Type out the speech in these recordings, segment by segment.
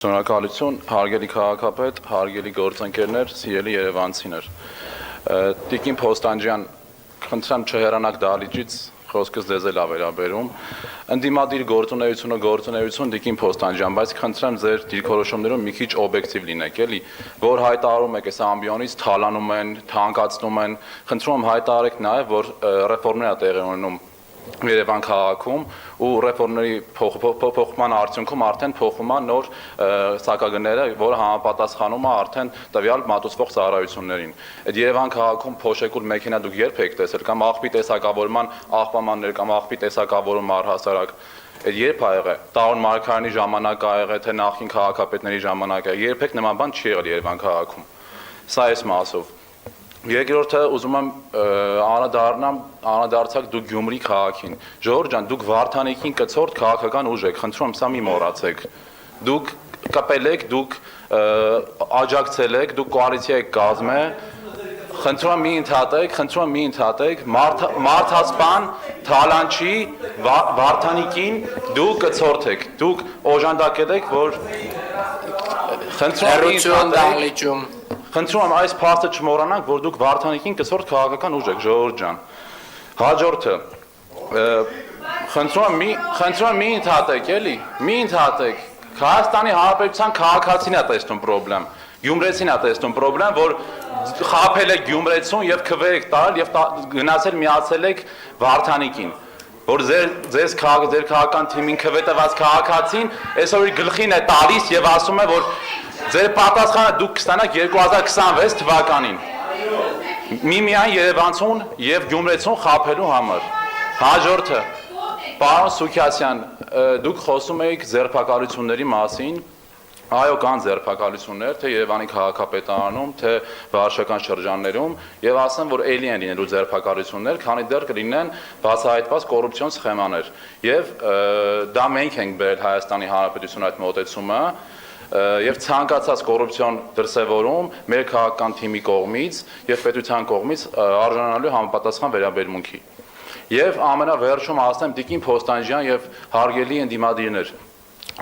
Շնորհակալություն, հարգելի քաղաքապետ, հարգելի գործընկերներ, սիրելի երևանցիներ։ Տիկին Փոստանջյան, խնդրեմ չհեռանաք դահլիճից, խոսքս ձեզ էլ ավերաբերում։ Ընդդիմադիր գործունեություն Տիկին Փոստանջյան, բայց խնդրեմ ձեր դիրքորոշումներում մի քիչ օբյեկտիվ լինեք, էլի, որ հայտարարում եք այս ամբիոնից թալանում են, թանկացնում են, խնդրում եմ հայտարարեք նաև, որ ռեֆորմներ է տեղի ունենում Երևան քաղաքում ու ռեֆորմների փոխման արդյունքում արդեն փոխվում է նոր սակագները, որը համապատասխանում է արդեն տվյալ մատուցվող ծառայություններին։ Այդ Երևան քաղաքում փոշեկուլ մեքենա դուք երբ եք տեսել կամ աղբի տեսակավորման աղբամաններ կամ աղբի տեսակավորում առհասարակ այդ երբ ա եղել։ Տարոն Մարգարյանի ժամանակ ա եղել, թե նախին քաղաքապետների ժամանակ ա, երբեք նման բան չի եղել Երևան քաղաքում։ Սա էս մասով։ Երկրորդը ուզում եմ անդրադարձակ դուք Գյումրի քաղաքին։ Ժողովուրդ ջան, դուք Վարդանիկին կցորդ քաղաքական ուժ եք, խնդրում եմ սա մի մոռացեք։ Դուք կապել եք, դուք աջակցել եք, դուք կոալիցիա եք կազմել։ Խնդրում եմ մի ընդհատեք, Մարդասպան Թալանչի Վարդանիկին դուք կցորդեք, դուք օժանդակել եք, որ Խնդրում եմ այս փաստը չմոռանանք, որ դուք Վարդանիկին կցորդ քաղաքական ուժ եք, ժողովուրդ ջան։ Հաջորդը, խնդրում եմ մի ընդհատեք, էլի, մի ընդհատեք։ Հայաստանի Հանրապետության քաղաքացին է տեսնում պրոբլեմ, գյումրեցին է տեսնում պրոբլեմ, որ խաբել եք գյումրեցուն եւ քվե եք տալ եւ գնացել միացել եք Վարդանիկին, որ ձեր քաղաքական թիմին քվե տված քաղաքացին այսօր գլխին է տալիս եւ ասում է, որ ձեր պատասխանը դուք կստանաք 2026 թվականին։ Միմիայն Երևանցուն եւ Գյումրեցուն խաբելու համար։ Հաջորդը, պարոն Սուքիասյան, դուք խոսում եք ձերբակալությունների մասին։ Այո, կան ձերբակալություններ, թե Երևանի քաղաքապետարանում, թե վարչական շրջաններում, եւ ասեմ, որ ելի են լինելու ձերբակալություններ, քանի դեռ կլինեն բացահայտված կոռուպցիոն սխեմաներ։ Եվ դա մենք ենք բերել Հայաստանի Հանրապետություն այդ մոտեցումը, եւ ցանկացած կոռուպցիոն դրսեւորում մեր քաղաքական թիմի կողմից եւ պետության կողմից արժանանալու համապատասխան վերաբերմունքի։ Եվ ամենավերջում ասեմ Տիկին Փոստանջյան եւ հարգելի ընդդիմադիրներ,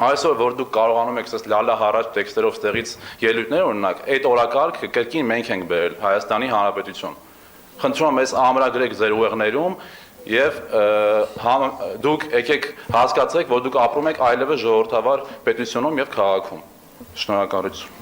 այսօր որ դուք կարողանում եք ասես լալա հարաճ տեքստերով ստեղից ելույթներ ունենալ, այդ օրակարգը կրկին մենք ենք բերել Հայաստանի Հանրապետություն։ Խնդրում եմ այս ամրագրեք ձեր ուղեղներում եւ դուք եկեք հասկացեք, որ դուք ապրում եք այլևս ժողովրդավար պետությունում եւ քաղաքում։ Շնորհակալություն։